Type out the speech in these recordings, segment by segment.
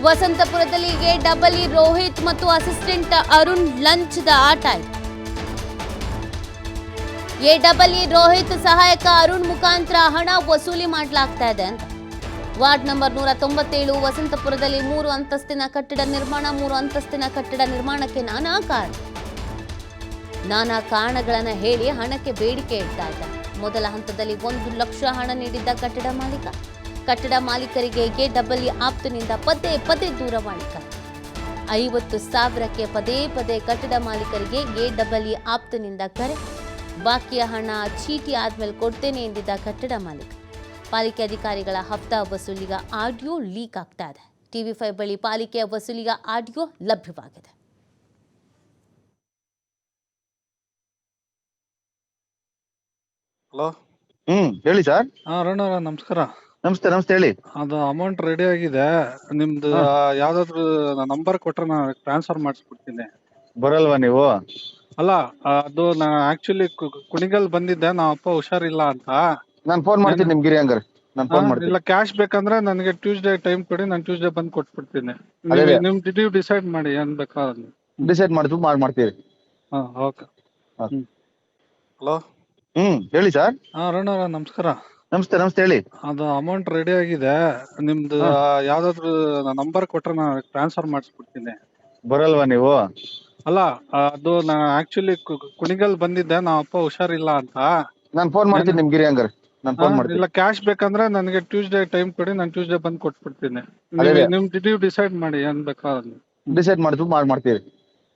ವಸಂತಪುರದಲ್ಲಿ A Rohit ಮತ್ತು assistant Arun ಲಂಚದ ಆಟ ಇದೆ. ಎ ರೋಹಿತ್ ಸಹಾಯಕ ಅರುಣ್ ಮುಖಾಂತರ ಹಣ ವಸೂಲಿ ಮಾಡಲಾಗ್ತಾ ಇದೆ ಅಂತ. ವಾರ್ಡ್ ನಂಬರ್ 197 ವಸಂತಪುರದಲ್ಲಿ 3 ಅಂತಸ್ತಿನ ಕಟ್ಟಡ ನಿರ್ಮಾಣ. 3 ಅಂತಸ್ತಿನ ಕಟ್ಟಡ ನಿರ್ಮಾಣಕ್ಕೆ ನಾನಾ ಕಾರಣಗಳನ್ನು ಹೇಳಿ ಹಣಕ್ಕೆ ಬೇಡಿಕೆ ಇಡ್ತಾ ಇದ್ದಾರೆ. ಮೊದಲ ಹಂತದಲ್ಲಿ 1 ಲಕ್ಷ ಹಣ ನೀಡಿದ್ದ ಕಟ್ಟಡ ಮಾಲೀಕರಿಗೆ ಎ ಆಪ್ತನಿಂದ ಪದೇ ದೂರವಾಣಿ ಕರೆ. 50,000ಕ್ಕೆ ಪದೇ ಕಟ್ಟಡ ಮಾಲೀಕರಿಗೆ ಎ ಆಪ್ತನಿಂದ ಕರೆ. ಬಾಕಿಯ ಹಣ ಚೀಟಿ ಆದ್ಮೇಲೆ ಕೊಡ್ತೇನೆ ಎಂದಿದ್ದ ಕಟ್ಟಡ ಮಾಲೀಕ. ಪಾಲಿಕೆ ಅಧಿಕಾರಿಗಳ ಹಫ್ತಾ ವಸೂಲಿಗ ಆಡಿಯೋ ಲೀಕ್ ಆಗ್ತಾ ಇದೆ. TV5 ಬಳಿ ಪಾಲಿಕೆಯ ವಸೂಲಿಗ ಆಡಿಯೋ ಲಭ್ಯವಾಗಿದೆ. ಹಲೋ, ಹೇಳಿ ಸರ್. ಅರುಣ್ ಅವರ ನಮಸ್ಕಾರ. ನಮಸ್ತೆ ಹೇಳಿ. ಅದು ಅಮೌಂಟ್ ರೆಡಿ ಆಗಿದೆ. ನಿಮ್ದು ಯಾವ್ದಾದ್ರು ನಂಬರ್ ಕೊಟ್ರೆ ನಾನು ಟ್ರಾನ್ಸ್ಫರ್ ಮಾಡಿಸ್ಬಿಡ್ತೀನಿ. ಬರಲ್ವಾ ನೀವು? ಅಲ್ಲ, ಅದು ನಾ ಆಕ್ಚುಲಿ ಕುಣಿಗಲ್ ಬಂದಿದ್ದೆ, ನಮ್ಮ ಅಪ್ಪ ಹುಷಾರಿಲ್ಲ ಅಂತ. ನಾನು ಫೋನ್ ಮಾಡ್ತೀನಿ ನಿಮ್ಗೆ ಹಂಗಾರೆ. ನಾನು ಫೋನ್ ಮಾಡ್ತೀನಿ. ಇಲ್ಲ, ಕ್ಯಾಶ್ ಬೇಕಂದ್ರೆ ನನಗೆ ಟ್ಯೂಸ್ಡೇ ಟೈಮ್ ಕೊಡಿ, ನಾನು ಟ್ಯೂಸ್ಡೇ ಬಂದು ಕೊಟ್ಬಿಡ್ತೀನಿ. ನಿಮ್ ಡಿಸೈಡ್ ಮಾಡಿ ಏನ್ ಬೇಕಾದ್ರೆ. ಡಿಸೈಡ್ ಮಾಡ್ತೀವಿ. ಹಾ, ಓಕೆ. ಹಲೋ, ಹೇಳಿ ಸರ್. ಅರುಣ್ ಅವರ ನಮಸ್ಕಾರ. ನಮಸ್ತೆ ಹೇಳಿ. ಅದು ಅಮೌಂಟ್ ರೆಡಿ ಆಗಿದೆ. ನಿಮ್ದು ಯಾವ್ದಾದ್ರು ನಂಬರ್ ಕೊಟ್ರೆ ನಾನು ಟ್ರಾನ್ಸ್ಫರ್ ಮಾಡಿಸ್ಬಿಡ್ತೀನಿ. ಬರಲ್ವಾ ನೀವು? ಅಲ್ಲ, ಅದು ನಾ ಆಕ್ಚುಲಿ ಕುಣಿಗಲ್ ಬಂದಿದ್ದೆ, ನಮ್ಮ ಅಪ್ಪ ಹುಷಾರಿಲ್ಲ ಅಂತ. ನಾನು ಫೋನ್ ಮಾಡ್ತೀನಿ ನಿಮ್ಗೆ ಹಂಗಾರೆ. ನಾನು ಫೋನ್ ಮಾಡ್ತೀನಿ. ಇಲ್ಲ, ಕ್ಯಾಶ್ ಬೇಕಂದ್ರೆ ನನಗೆ ಟ್ಯೂಸ್ಡೇ ಟೈಮ್ ಕೊಡಿ, ನಾನು ಟ್ಯೂಸ್ಡೇ ಬಂದು ಕೊಟ್ಬಿಡ್ತೀನಿ. ನಿಮ್ ಡಿಸೈಡ್ ಮಾಡಿ ಏನ್ ಬೇಕಾದ್ರೆ. ಡಿಸೈಡ್ ಮಾಡ್ತೀವಿ.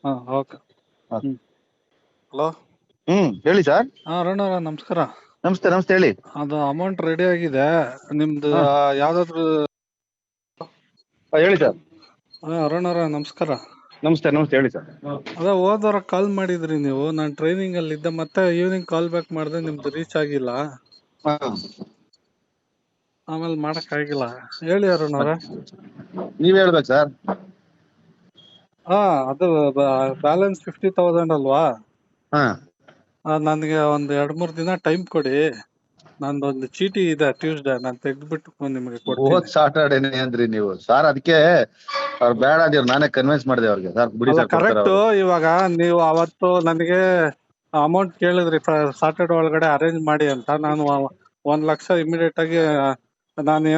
ಹಾ, ಓಕೆ. ಹಲೋ, ಹೇಳಿ ಸರ್. ಅರುಣ್ ಅವರ ನಮಸ್ಕಾರ. ನಮಸ್ತೆ ಹೇಳಿ. ಅದು ಅಮೌಂಟ್ ರೆಡಿ ಆಗಿದೆ. ನಿಮ್ದು ಯಾವ್ದಾದ್ರು ಹೇಳಿ ಸರ್. ಅರುಣ್ ಅವರ ನಮಸ್ಕಾರ. ನಮಸ್ತೆ ಹೇಳಿ ಸರ್. ಅದ ಹೋದವರ ಕಾಲ್ ಮಾಡಿದ್ರಿ ನೀವು, ನಾನು ಟ್ರೈನಿಂಗ್ ಅಲ್ಲಿ ಇದ್ದೆ. ಮತ್ತೆ ಈವ್ನಿಂಗ್ ಕಾಲ್ ಬ್ಯಾಕ್ ಮಾಡಿದೆ, ನಿಮ್ದು ರೀಚ್ ಆಗಿಲ್ಲ. ಆಮೇಲೆ ಮಾಡಕ್ ಆಗಿಲ್ಲ. ಹೇಳಿ ಅರುಣ್ ಅವ್ರ. ನೀವ್ ಹೇಳ್ಬೇಕು ಸರ್. ಅದು ಬ್ಯಾಲೆನ್ಸ್ 50,000 ಅಲ್ವಾ? ಹಾ, ನನ್ಗೆ ಒಂದ್ 2-3 ದಿನ ಟೈಮ್ ಕೊಡಿ. ನಂದೊಂದು ಚೀಟಿ ಇದೆ, ಟ್ಯೂಸ್ಡೇ ನಾನು ತೆಗ್ದ್ಬಿಟ್ಟು ನಿಮಗೆ ಕೊಡ್ತೀನಿ. ಸಾಟರ್ಡೇನೆ ಅಂದ್ರಿ ನೀವು ಸರ್. ಅದಕ್ಕೆ ಅವ್ರು ಬೇಡ ಅಂದಿರು, ನಾನೇ ಕನ್ವಿನ್ಸ್ ಮಾಡಿದೆ ಅವ್ರಿಗೆ. ಸರ್ ಬಿಡಿ ಸರ್. ಕರೆಕ್ಟ್. ಇವಾಗ ನೀವು ಅವತ್ತು ನನಗೆ ಅಮೌಂಟ್ ಕೇಳಿದ್ರಿ, ಸಾಟರ್ಡೆ ಒಳಗಡೆ ಅರೇಂಜ್ ಮಾಡಿ ಅಂತ. ನಾನು 1 ಲಕ್ಷ ಇಮಿಡಿಯೇಟ್ ಆಗಿ ನಾನು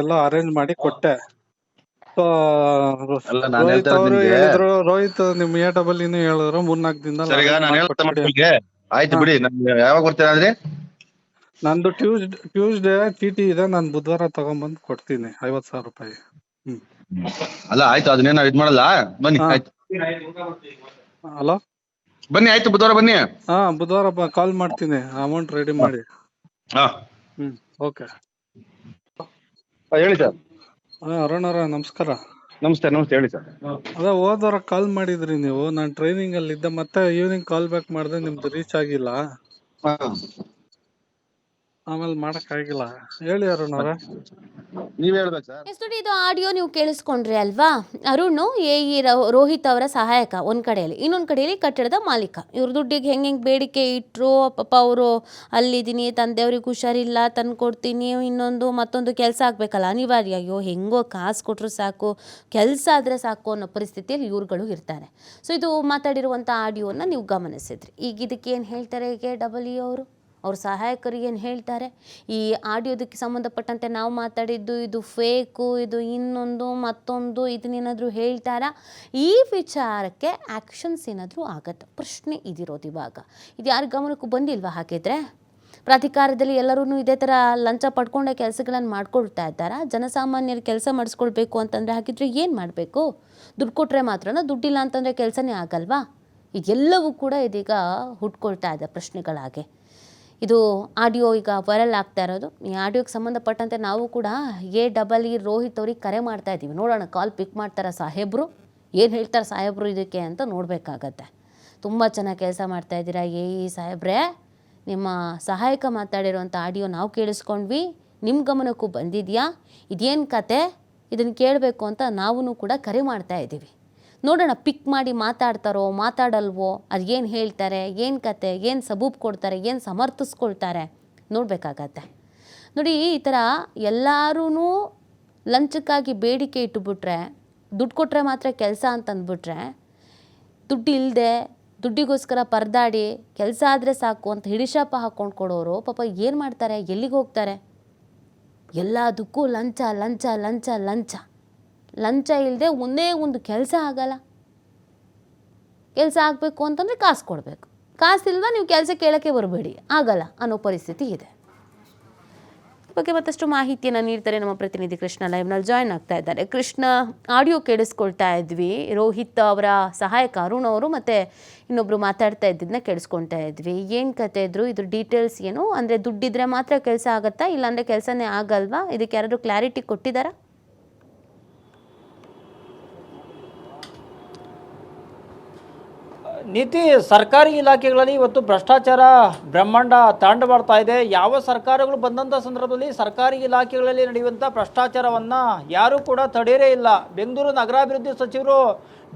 ಎಲ್ಲ ಅರೇಂಜ್ ಮಾಡಿ ಕೊಟ್ಟೆ. ಸೊ ರೋಹಿತ್ ಅವರು ಹೇಳಿದ್ರು, ರೋಹಿತ್ ನಿಮ್ ಎ ಹೇಳಿದ್ರು 3-4 ದಿನದಲ್ಲಿ. ಆಯ್ತು ಬಿಡಿ. ಯಾವಾಗ ಬರ್ತೀರಾ ಅಂದ್ರೆ? ನಂದು ಟ್ಯೂಸ್ಡೇ ಚೀಟಿ ಇದೆ, ನಾನು ಬುಧವಾರ ತಗೊಂಡ್ಬಂದು ಕೊಡ್ತೀನಿ 50,000 ರೂಪಾಯಿ. ಅಲ್ಲ, ಆಯ್ತು. ಅದನ್ನೇನ ಇದ್ ಮಾಡಲ್ಲ. ಬನ್ನಿ. ಆಯ್ತು, ಹಲೋ, ಬನ್ನಿ. ಆಯ್ತು, ಬುಧವಾರ ಬನ್ನಿ. ಬುಧವಾರ ಕಾಲ್ ಮಾಡ್ತೀನಿ, ಅಮೌಂಟ್ ರೆಡಿ ಮಾಡಿ. ಓಕೆ. ಹೇಳಿ ಸರ್. ಅರುಣ್ ಅವರ ನಮಸ್ಕಾರ. ನಮಸ್ತೆ ಹೇಳಿ ಸರ್. ಅದ ಹೋದವರ ಕಾಲ್ ಮಾಡಿದ್ರಿ ನೀವು, ನಾನು ಟ್ರೈನಿಂಗ್ ಅಲ್ಲಿ ಇದ್ದೆ. ಮತ್ತೆ ಈವ್ನಿಂಗ್ ಕಾಲ್ ಬ್ಯಾಕ್ ಮಾಡಿದೆ, ನಿಮ್ದು ರೀಚ್ ಆಗಿಲ್ಲ. ಆಮೇಲೆ ಮಾಡಕ್ ಆಗಿಲ್ಲ. ಹೇಳಿ ಅರುಣ್ ಅವ್ರ. ನೀವ್ ಹೇಳ್ಬೇಕು ಸರ್. ಇದು ಆಡಿಯೋ ನೀವು ಕೇಳಿಸ್ಕೊಂಡ್ರಿ ಅಲ್ವಾ? ಅರುಣ್ ರೋಹಿತ್ ಅವರ ಸಹಾಯಕ ಒಂದ್ ಕಡೆಯಲ್ಲಿ, ಇನ್ನೊಂದ್ ಕಡೆಯಲ್ಲಿ ಕಟ್ಟಡದ ಮಾಲೀಕ. ಇವ್ರ ದುಡ್ಡಿಗೆ ಹೆಂಗೆ ಬೇಡಿಕೆ ಇಟ್ರು. ಪಾಪ ಅವರು ಅಲ್ಲಿದ್ದೀನಿ, ತಂದೆಯವ್ರಿಗೆ ಹುಷಾರಿಲ್ಲ, ತಂದು ಕೊಡ್ತೀನಿ, ಮತ್ತೊಂದು ಕೆಲಸ ಆಗ್ಬೇಕಲ್ಲ, ಅನಿವಾರ್ಯ. ಅಯ್ಯೋ, ಹೆಂಗೋ ಕಾಸು ಕೊಟ್ರು ಸಾಕು, ಕೆಲಸ ಆದ್ರೆ ಸಾಕು ಅನ್ನೋ ಪರಿಸ್ಥಿತಿಯಲ್ಲಿ ಇವ್ರುಗಳು ಇರ್ತಾರೆ. ಸೊ ಇದು ಮಾತಾಡಿರುವಂಥ ಆಡಿಯೋನ ನೀವು ಗಮನಿಸಿದ್ರಿ. ಈಗ ಇದಕ್ಕೆ ಏನು ಹೇಳ್ತಾರೆ ಅವರು, ಅವ್ರ ಸಹಾಯಕರಿಗೆ ಏನು ಹೇಳ್ತಾರೆ? ಈ ಆಡಿಯೋದಕ್ಕೆ ಸಂಬಂಧಪಟ್ಟಂತೆ ನಾವು ಮಾತಾಡಿದ್ದು ಇದು ಫೇಕು, ಇದು ಮತ್ತೊಂದು ಇದನ್ನೇನಾದರೂ ಹೇಳ್ತಾರಾ? ಈ ವಿಚಾರಕ್ಕೆ ಆ್ಯಕ್ಷನ್ಸ್ ಏನಾದರೂ ಆಗತ್ತೆ? ಪ್ರಶ್ನೆ ಇದಿರೋದು ಇವಾಗ. ಇದು ಯಾರ ಗಮನಕ್ಕೂ ಬಂದಿಲ್ವಾ? ಹಾಕಿದ್ರೆ ಪ್ರಾಧಿಕಾರದಲ್ಲಿ ಎಲ್ಲರೂ ಇದೇ ಥರ ಲಂಚ ಪಡ್ಕೊಂಡೆ ಕೆಲಸಗಳನ್ನು ಮಾಡ್ಕೊಳ್ತಾ ಇದ್ದಾರಾ? ಜನಸಾಮಾನ್ಯರು ಕೆಲಸ ಮಾಡಿಸ್ಕೊಳ್ಬೇಕು ಅಂತಂದರೆ ಹಾಗಿದ್ರೆ ಏನು ಮಾಡಬೇಕು? ದುಡ್ಡು ಕೊಟ್ಟರೆ ಮಾತ್ರನ? ದುಡ್ಡಿಲ್ಲ ಅಂತಂದರೆ ಕೆಲಸನೇ ಆಗಲ್ವಾ? ಇದೆಲ್ಲವೂ ಕೂಡ ಇದೀಗ ಹುಟ್ಕೊಳ್ತಾ ಇದೆ ಪ್ರಶ್ನೆಗಳಾಗೆ. ಇದು ಆಡಿಯೋ ಈಗ ವೈರಲ್ ಆಗ್ತಾ ಇರೋದು. ಈ ಆಡಿಯೋಗೆ ಸಂಬಂಧಪಟ್ಟಂತೆ ನಾವು ಕೂಡ ಎ ರೋಹಿತ್ ಅವ್ರಿಗೆ ಕರೆ ಮಾಡ್ತಾ ಇದ್ದೀವಿ. ನೋಡೋಣ ಕಾಲ್ ಪಿಕ್ ಮಾಡ್ತಾರೆ ಸಾಹೇಬರು, ಏನು ಹೇಳ್ತಾರೆ ಸಾಹೇಬರು ಇದಕ್ಕೆ ಅಂತ ನೋಡಬೇಕಾಗತ್ತೆ. ತುಂಬ ಚೆನ್ನಾಗಿ ಕೆಲಸ ಮಾಡ್ತಾ ಇದ್ದೀರಾ ಸಾಹೇಬ್ರೆ. ನಿಮ್ಮ ಸಹಾಯಕ ಮಾತಾಡಿರೋಂಥ ಆಡಿಯೋ ನಾವು ಕೇಳಿಸ್ಕೊಂಡ್ವಿ, ನಿಮ್ಮ ಗಮನಕ್ಕೂ ಬಂದಿದೆಯಾ? ಇದೇನು ಕತೆ? ಇದನ್ನು ಕೇಳಬೇಕು ಅಂತ ನಾವು ಕೂಡ ಕರೆ ಮಾಡ್ತಾ ಇದ್ದೀವಿ. ನೋಡೋಣ ಪಿಕ್ ಮಾಡಿ ಮಾತಾಡ್ತಾರೋ ಮಾತಾಡಲ್ವೋ, ಅದು ಏನು ಹೇಳ್ತಾರೆ, ಏನು ಕತೆ, ಏನು ಸಬೂಬ್ ಕೊಡ್ತಾರೆ, ಏನು ಸಮರ್ಥಿಸ್ಕೊಳ್ತಾರೆ ನೋಡಬೇಕಾಗತ್ತೆ. ನೋಡಿ, ಈ ಥರ ಎಲ್ಲರೂ ಲಂಚಕ್ಕಾಗಿ ಬೇಡಿಕೆ ಇಟ್ಟುಬಿಟ್ರೆ, ದುಡ್ಡು ಕೊಟ್ಟರೆ ಮಾತ್ರ ಕೆಲಸ ಅಂತಂದ್ಬಿಟ್ರೆ, ದುಡ್ಡು ಇಲ್ಲದೆ ದುಡ್ಡಿಗೋಸ್ಕರ ಪರದಾಡಿ ಕೆಲಸ ಆದರೆ ಸಾಕು ಅಂತ ಹಿಡಿಶಾಪ ಹಾಕ್ಕೊಂಡು ಕೊಡೋರು ಪಾಪ ಏನು ಮಾಡ್ತಾರೆ, ಎಲ್ಲಿಗೆ ಹೋಗ್ತಾರೆ? ಎಲ್ಲದಕ್ಕೂ ಲಂಚ ಲಂಚ ಲಂಚ ಲಂಚ ಲಂಚ ಇಲ್ಲದೆ ಒಂದೇ ಒಂದು ಕೆಲಸ ಆಗಲ್ಲ. ಕೆಲಸ ಆಗಬೇಕು ಅಂತಂದರೆ ಕಾಸು ಕೊಡಬೇಕು, ಕಾಸಿಲ್ವಾ ನೀವು ಕೆಲಸ ಕೇಳೋಕ್ಕೆ ಬರಬೇಡಿ, ಆಗಲ್ಲ ಅನ್ನೋ ಪರಿಸ್ಥಿತಿ ಇದೆ. ಬಗ್ಗೆ ಮತ್ತಷ್ಟು ಮಾಹಿತಿಯನ್ನು ನೀಡ್ತಾರೆ ನಮ್ಮ ಪ್ರತಿನಿಧಿ ಕೃಷ್ಣ ಲೈವ್ನಲ್ಲಿ ಜಾಯ್ನ್ ಆಗ್ತಾ ಇದ್ದಾರೆ. ಕೃಷ್ಣ, ಆಡಿಯೋ ಕೇಳಿಸ್ಕೊಳ್ತಾ ಇದ್ವಿ, ರೋಹಿತ್ ಅವರ ಸಹಾಯಕ ಅರುಣ್ ಅವರು ಮತ್ತು ಇನ್ನೊಬ್ಬರು ಮಾತಾಡ್ತಾ ಇದ್ದಿದ್ದನ್ನ ಕೇಳಿಸ್ಕೊಳ್ತಾ ಇದ್ವಿ. ಏನು ಕತೆ ಇದ್ರು, ಇದ್ರ ಡೀಟೇಲ್ಸ್ ಏನು? ಅಂದರೆ ದುಡ್ಡಿದ್ರೆ ಮಾತ್ರ ಕೆಲಸ ಆಗುತ್ತಾ, ಇಲ್ಲಾಂದರೆ ಕೆಲಸನೇ ಆಗಲ್ವಾ? ಇದಕ್ಕೆ ಯಾರಾದರೂ ಕ್ಲಾರಿಟಿ ಕೊಟ್ಟಿದ್ದಾರಾ? ನೀತಿ, ಸರ್ಕಾರಿ ಇಲಾಖೆಗಳಲ್ಲಿ ಇವತ್ತು ಭ್ರಷ್ಟಾಚಾರ ಬ್ರಹ್ಮಾಂಡ ತಾಂಡವಾಡ್ತಾ ಇದೆ. ಯಾವ ಸರ್ಕಾರಗಳು ಬಂದಂಥ ಸಂದರ್ಭದಲ್ಲಿ ಸರ್ಕಾರಿ ಇಲಾಖೆಗಳಲ್ಲಿ ನಡೆಯುವಂಥ ಭ್ರಷ್ಟಾಚಾರವನ್ನು ಯಾರೂ ಕೂಡ ತಡೆಯರೇ ಇಲ್ಲ. ಬೆಂಗಳೂರು ನಗರಾಭಿವೃದ್ಧಿ ಸಚಿವರು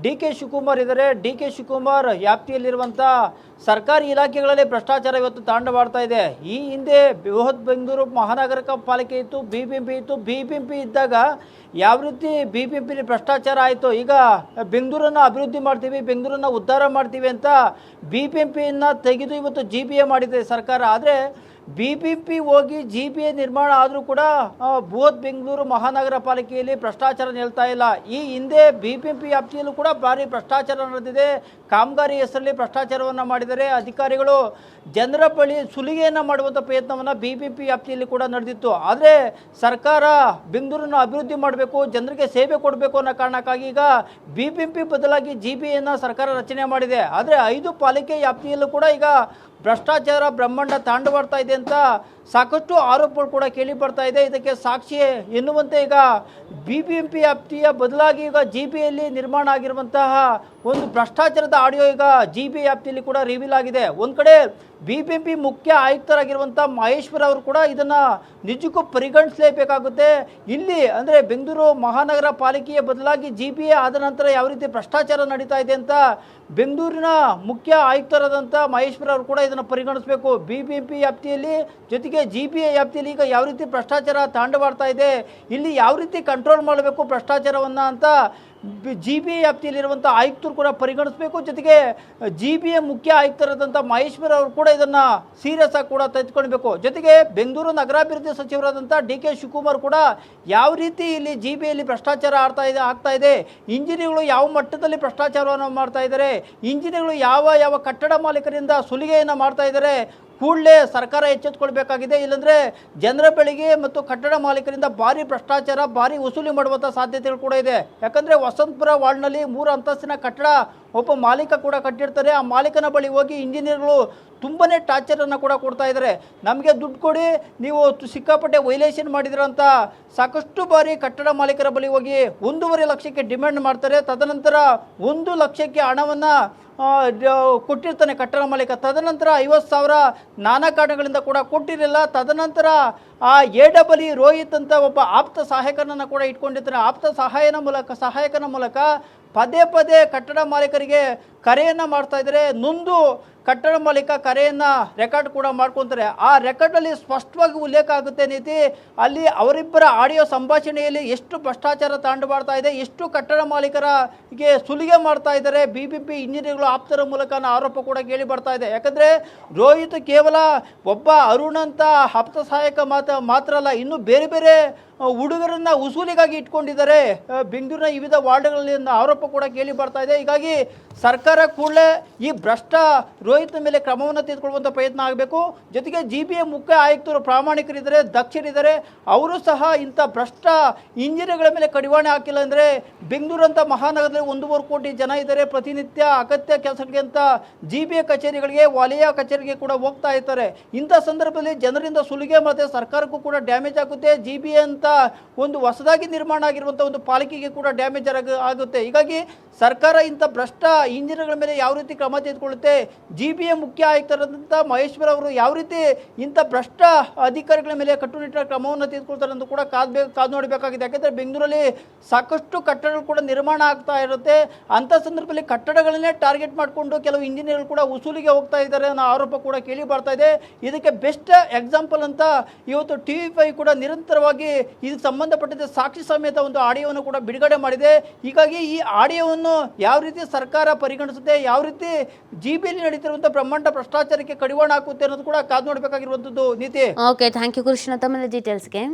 DK ಶಿವಕುಮಾರ್ ಇದ್ದಾರೆ. DK ಶಿವಕುಮಾರ್ ವ್ಯಾಪ್ತಿಯಲ್ಲಿರುವಂಥ ಸರ್ಕಾರಿ ಇಲಾಖೆಗಳಲ್ಲಿ ಭ್ರಷ್ಟಾಚಾರ ಇವತ್ತು ತಾಂಡವಾಡ್ತಾ ಇದೆ. ಈ ಹಿಂದೆ ಬೃಹತ್ ಬೆಂಗಳೂರು ಮಹಾನಗರ ಪಾಲಿಕೆ ಇತ್ತು, BBMP ಇತ್ತು. BBMP ಇದ್ದಾಗ ಯಾವ ರೀತಿ BBMP ಭ್ರಷ್ಟಾಚಾರ ಆಯಿತು, ಈಗ ಬೆಂಗಳೂರನ್ನು ಅಭಿವೃದ್ಧಿ ಮಾಡ್ತೀವಿ, ಬೆಂಗಳೂರನ್ನು ಉದ್ಧಾರ ಮಾಡ್ತೀವಿ ಅಂತ BBMPಯನ್ನು ತೆಗೆದು ಇವತ್ತು GBA ಮಾಡಿದೆ ಸರ್ಕಾರ. ಆದರೆ BBMP ಹೋಗಿ GBA ನಿರ್ಮಾಣ ಆದರೂ ಕೂಡ ಬೃಹತ್ ಬೆಂಗಳೂರು ಮಹಾನಗರ ಪಾಲಿಕೆಯಲ್ಲಿ ಭ್ರಷ್ಟಾಚಾರ ನಿಲ್ತಾ ಇಲ್ಲ. ಈ ಹಿಂದೆ BBMP ವ್ಯಾಪ್ತಿಯಲ್ಲೂ ಕೂಡ ಭಾರಿ ಭ್ರಷ್ಟಾಚಾರ ನಡೆದಿದೆ. ಕಾಮಗಾರಿ ಹೆಸರಲ್ಲಿ ಭ್ರಷ್ಟಾಚಾರವನ್ನು ಮಾಡಿದರೆ ಅಧಿಕಾರಿಗಳು ಜನರ ಬಳಿ ಸುಲಿಗೆಯನ್ನು ಮಾಡುವಂಥ ಪ್ರಯತ್ನವನ್ನು BBMP ವ್ಯಾಪ್ತಿಯಲ್ಲಿ ಕೂಡ ನಡೆದಿತ್ತು. ಆದರೆ ಸರ್ಕಾರ ಬೆಂಗಳೂರನ್ನು ಅಭಿವೃದ್ಧಿ ಮಾಡಬೇಕು, ಜನರಿಗೆ ಸೇವೆ ಕೊಡಬೇಕು ಅನ್ನೋ ಕಾರಣಕ್ಕಾಗಿ ಈಗ BBMP ಬದಲಾಗಿ GBAಯನ್ನು ಸರ್ಕಾರ ರಚನೆ ಮಾಡಿದೆ. ಆದರೆ 5 ಪಾಲಿಕೆ ವ್ಯಾಪ್ತಿಯಲ್ಲೂ ಕೂಡ ಈಗ ಭ್ರಷ್ಟಾಚಾರ ಬ್ರಹ್ಮಾಂಡ ತಾಂಡವಾಡ್ತಾ ಇದೆ ಅಂತ ಸಾಕಷ್ಟು ಆರೋಪಗಳು ಕೂಡ ಕೇಳಿ ಬರ್ತಾ ಇದೆ. ಇದಕ್ಕೆ ಸಾಕ್ಷಿ ಎನ್ನುವಂತೆ ಈಗ BBMP ವ್ಯಾಪ್ತಿಯ ಬದಲಾಗಿ ಈಗ GBAಯಲ್ಲಿ ನಿರ್ಮಾಣ ಆಗಿರುವಂತಹ ಒಂದು ಭ್ರಷ್ಟಾಚಾರದ ಆಡಿಯೋ ಈಗ GBA ವ್ಯಾಪ್ತಿಯಲ್ಲಿ ಕೂಡ ರಿವೀಲ್ ಆಗಿದೆ. ಒಂದು ಕಡೆ BBMP ಮುಖ್ಯ ಆಯುಕ್ತರಾಗಿರುವಂಥ ಮಹೇಶ್ವರ್ ಅವರು ಕೂಡ ಇದನ್ನು ನಿಜಕ್ಕೂ ಪರಿಗಣಿಸಲೇಬೇಕಾಗುತ್ತೆ. ಇಲ್ಲಿ ಅಂದರೆ ಬೆಂಗಳೂರು ಮಹಾನಗರ ಪಾಲಿಕೆಯ ಬದಲಾಗಿ GBA ಆದ ನಂತರ ಯಾವ ರೀತಿ ಭ್ರಷ್ಟಾಚಾರ ನಡೀತಾ ಇದೆ ಅಂತ ಬೆಂಗಳೂರಿನ ಮುಖ್ಯ ಆಯುಕ್ತರಾದಂಥ ಮಹೇಶ್ವರ್ ಅವರು ಕೂಡ ಇದನ್ನು ಪರಿಗಣಿಸಬೇಕು. BBMP ವ್ಯಾಪ್ತಿಯಲ್ಲಿ ಜೊತೆಗೆ GBA ವ್ಯಾಪ್ತಿಯಲ್ಲಿ ಈಗ ಯಾವ ರೀತಿ ಭ್ರಷ್ಟಾಚಾರ ತಾಂಡವಾಡ್ತಾ ಇದೆ, ಇಲ್ಲಿ ಯಾವ ರೀತಿ ಕಂಟ್ರೋಲ್ ಮಾಡಬೇಕು ಭ್ರಷ್ಟಾಚಾರವನ್ನು ಅಂತ GBA ವ್ಯಾಪ್ತಿಯಲ್ಲಿರುವಂಥ ಆಯುಕ್ತರು ಕೂಡ ಪರಿಗಣಿಸಬೇಕು. ಜೊತೆಗೆ GBA ಮುಖ್ಯ ಆಯುಕ್ತರಾದಂಥ ಮಹೇಶ್ವರ್ ಅವರು ಕೂಡ ಇದನ್ನು ಸೀರಿಯಸ್ ಆಗಿ ಕೂಡ ತೆಗೆದುಕೊಳ್ಬೇಕು. ಜೊತೆಗೆ ಬೆಂಗಳೂರು ನಗರಾಭಿವೃದ್ಧಿ ಸಚಿವರಾದಂಥ DK ಶಿವಕುಮಾರ್ ಕೂಡ ಯಾವ ರೀತಿ ಇಲ್ಲಿ GBAಯಲ್ಲಿ ಭ್ರಷ್ಟಾಚಾರ ಆಗ್ತಾ ಇದೆ, ಇಂಜಿನಿಯರ್ಗಳು ಯಾವ ಮಟ್ಟದಲ್ಲಿ ಭ್ರಷ್ಟಾಚಾರವನ್ನು ಮಾಡ್ತಾ ಇದ್ದಾರೆ, ಇಂಜಿನಿಯರ್ಗಳು ಯಾವ ಕಟ್ಟಡ ಮಾಲೀಕರಿಂದ ಸುಲಿಗೆಯನ್ನು ಮಾಡ್ತಾ ಇದ್ದಾರೆ, ಕೂಡಲೇ ಸರ್ಕಾರ ಎಚ್ಚೆತ್ತುಕೊಳ್ಬೇಕಾಗಿದೆ. ಇಲ್ಲಾಂದರೆ ಜನರ ಬಳಿಗೆ ಮತ್ತು ಕಟ್ಟಡ ಮಾಲೀಕರಿಂದ ಭಾರಿ ಭ್ರಷ್ಟಾಚಾರ, ಭಾರಿ ವಸೂಲಿ ಮಾಡುವಂಥ ಸಾಧ್ಯತೆಗಳು ಕೂಡ ಇದೆ. ಯಾಕಂದರೆ ವಸಂತಪುರ ವಾರ್ಡ್ನಲ್ಲಿ 3 ಅಂತಸ್ತಿನ ಕಟ್ಟಡ ಒಬ್ಬ ಮಾಲೀಕ ಕೂಡ ಕಟ್ಟಿರ್ತಾರೆ. ಆ ಮಾಲೀಕನ ಬಳಿ ಹೋಗಿ ಇಂಜಿನಿಯರ್ಗಳು ತುಂಬಾ ಟಾರ್ಚರನ್ನು ಕೂಡ ಕೊಡ್ತಾ ಇದ್ದಾರೆ. ನಮಗೆ ದುಡ್ಡು ಕೊಡಿ, ನೀವು ಸಿಕ್ಕಾಪಟ್ಟೆ ವೈಲೇಷನ್ ಮಾಡಿದಿರಂತ ಸಾಕಷ್ಟು ಬಾರಿ ಕಟ್ಟಡ ಮಾಲೀಕರ ಬಳಿ ಹೋಗಿ 1.5 ಲಕ್ಷಕ್ಕೆ ಡಿಮ್ಯಾಂಡ್ ಮಾಡ್ತಾರೆ. ತದನಂತರ 1 ಲಕ್ಷಕ್ಕೆ ಹಣವನ್ನು ಕೊಟ್ಟಿರ್ತಾನೆ ಕಟ್ಟಡ ಮಾಲೀಕ. ತದನಂತರ 50,000 ನಾನಾ ಕಾರಣಗಳಿಂದ ಕೂಡ ಕೊಟ್ಟಿರಲಿಲ್ಲ. ತದನಂತರ ಆ AEE ರೋಹಿತ್ ಅಂತ ಒಬ್ಬ ಆಪ್ತ ಸಹಾಯಕನನ್ನು ಕೂಡ ಇಟ್ಕೊಂಡಿರ್ತಾನೆ. ಆಪ್ತ ಸಹಾಯಕನ ಮೂಲಕ ಪದೇ ಪದೇ ಕಟ್ಟಡ ಮಾಲೀಕರಿಗೆ ಕರೆಯನ್ನು ಮಾಡ್ತಾ ಇದ್ದಾರೆ. ನೊಂದು ಕಟ್ಟಡ ಮಾಲೀಕ ಕರೆಯನ್ನು ರೆಕಾರ್ಡ್ ಕೂಡ ಮಾಡ್ಕೊತಾರೆ. ಆ ರೆಕಾರ್ಡಲ್ಲಿ ಸ್ಪಷ್ಟವಾಗಿ ಉಲ್ಲೇಖ ಆಗುತ್ತೆ ನೀತಿ, ಅಲ್ಲಿ ಅವರಿಬ್ಬರ ಆಡಿಯೋ ಸಂಭಾಷಣೆಯಲ್ಲಿ ಎಷ್ಟು ಭ್ರಷ್ಟಾಚಾರ ತಾಂಡವಾಡ್ತಾ ಇದೆ, ಎಷ್ಟು ಕಟ್ಟಡ ಮಾಲೀಕರಿಗೆ ಸುಲಿಗೆ ಮಾಡ್ತಾ ಇದ್ದಾರೆ BBMP ಇಂಜಿನಿಯರ್ಗಳು ಆಪ್ತರ ಮೂಲಕ ಆರೋಪ ಕೂಡ ಕೇಳಿ ಬರ್ತಾ ಇದೆ. ಯಾಕಂದರೆ ರೋಹಿತ್ ಕೇವಲ ಒಬ್ಬ ಅರುಣ್ ಅಂತ ಆಪ್ತ ಸಹಾಯಕ ಮಾತ್ರ ಅಲ್ಲ, ಇನ್ನು ಬೇರೆ ಬೇರೆ ಹುಡುಗರನ್ನ ವಸೂಲಿಗಾಗಿ ಇಟ್ಕೊಂಡಿದ್ದಾರೆ ಬೆಂಗಳೂರಿನ ವಿವಿಧ ವಾರ್ಡ್ಗಳಲ್ಲಿ ಆರೋಪ ಕೂಡ ಕೇಳಿ ಬರ್ತಾ ಇದೆ. ಹೀಗಾಗಿ ಸರ್ಕಾರ ಕೂಡಲೇ ಈ ಭ್ರಷ್ಟ ರೋಹಿತ್ ಮೇಲೆ ಕ್ರಮವನ್ನು ತೆಗೆದುಕೊಳ್ಳುವಂಥ ಪ್ರಯತ್ನ ಆಗಬೇಕು. ಜೊತೆಗೆ GBA ಮುಖ್ಯ ಆಯುಕ್ತರು ಪ್ರಾಮಾಣಿಕರಿದ್ದಾರೆ, ದಕ್ಷರಿದ್ದಾರೆ, ಅವರು ಸಹ ಇಂಥ ಭ್ರಷ್ಟ ಇಂಜಿನಿಯರ್ಗಳ ಮೇಲೆ ಕಡಿವಾಣ ಹಾಕಿಲ್ಲ ಅಂದರೆ ಬೆಂಗಳೂರಂಥ ಮಹಾನಗರದಲ್ಲಿ 1.5 ಕೋಟಿ ಜನ ಇದ್ದಾರೆ. ಪ್ರತಿನಿತ್ಯ ಅಗತ್ಯ ಕೆಲಸಗಳಿಗೆ ಅಂತ GBA ಕಚೇರಿಗಳಿಗೆ, ವಲಯ ಕಚೇರಿಗೆ ಕೂಡ ಹೋಗ್ತಾ ಇರ್ತಾರೆ. ಇಂಥ ಸಂದರ್ಭದಲ್ಲಿ ಜನರಿಂದ ಸುಲಿಗೆ ಮತ್ತು ಸರ್ಕಾರಕ್ಕೂ ಕೂಡ ಡ್ಯಾಮೇಜ್ ಆಗುತ್ತೆ. GBA ಅಂತ ಒಂದು ಹೊಸದಾಗಿ ನಿರ್ಮಾಣ ಆಗಿರುವಂಥ ಒಂದು ಪಾಲಿಕೆಗೆ ಕೂಡ ಡ್ಯಾಮೇಜ್ ಆಗುತ್ತೆ. ಹೀಗಾಗಿ ಸರ್ಕಾರ ಇಂಥ ಭ್ರಷ್ಟ ಇಂಜಿನಿಯರ್ಗಳ ಮೇಲೆ ಯಾವ ರೀತಿ ಕ್ರಮ ತೆಗೆದುಕೊಳ್ಳುತ್ತೆ, GBA ಮುಖ್ಯ ಆಯುಕ್ತರಾದಂಥ ಮಹೇಶ್ವರ್ ಅವರು ಯಾವ ರೀತಿ ಇಂಥ ಭ್ರಷ್ಟ ಅಧಿಕಾರಿಗಳ ಮೇಲೆ ಕಟ್ಟುನಿಟ್ಟಿನ ಕ್ರಮವನ್ನು ತೆಗೆದುಕೊಳ್ತಾರೆ ಅಂತ ಕೂಡ ಕಾದು ನೋಡಬೇಕಾಗಿದೆ. ಯಾಕೆಂದರೆ ಬೆಂಗಳೂರಲ್ಲಿ ಸಾಕಷ್ಟು ಕಟ್ಟಡಗಳು ಕೂಡ ನಿರ್ಮಾಣ ಆಗ್ತಾ ಇರುತ್ತೆ. ಅಂಥ ಸಂದರ್ಭದಲ್ಲಿ ಕಟ್ಟಡಗಳನ್ನೇ ಟಾರ್ಗೆಟ್ ಮಾಡಿಕೊಂಡು ಕೆಲವು ಇಂಜಿನಿಯರ್ಗಳು ಕೂಡ ವಸೂಲಿಗೆ ಹೋಗ್ತಾ ಇದ್ದಾರೆ ಅನ್ನೋ ಆರೋಪ ಕೂಡ ಕೇಳಿ ಬರ್ತಾ ಇದೆ. ಇದಕ್ಕೆ ಬೆಸ್ಟ್ ಎಕ್ಸಾಂಪಲ್ ಅಂತ ಇವತ್ತು TV5 ಕೂಡ ನಿರಂತರವಾಗಿ ಇದಕ್ಕೆ ಸಂಬಂಧಪಟ್ಟಂತೆ ಸಾಕ್ಷಿ ಸಮೇತ ಒಂದು ಆಡಿಯೋವನ್ನು ಕೂಡ ಬಿಡುಗಡೆ ಮಾಡಿದೆ. ಹೀಗಾಗಿ ಈ ಆಡಿಯೋವನ್ನು ಯಾವ ರೀತಿ ಸರ್ಕಾರ ಪರಿಗಣಿಸುತ್ತೆ, ಯಾವ ರೀತಿ ಜಿಬಿಯಲ್ಲಿ ನಡೀತಿರುವಂಥ ಬ್ರಹ್ಮಾಂಡ ಭ್ರಷ್ಟಾಚಾರಕ್ಕೆ ಕಡಿವಾಣ ಹಾಕುತ್ತೆ ಅನ್ನೋದು ಕೂಡ ಕಾದು ನೋಡಬೇಕಾಗಿರುವಂಥದ್ದು. ನೀತಿ. ಓಕೆ, ಥ್ಯಾಂಕ್ ಯು ಕೃಷ್ಣ ತಮ್ಮೆಲ್ಲ ಡೀಟೇಲ್ಸ್ಗೆ.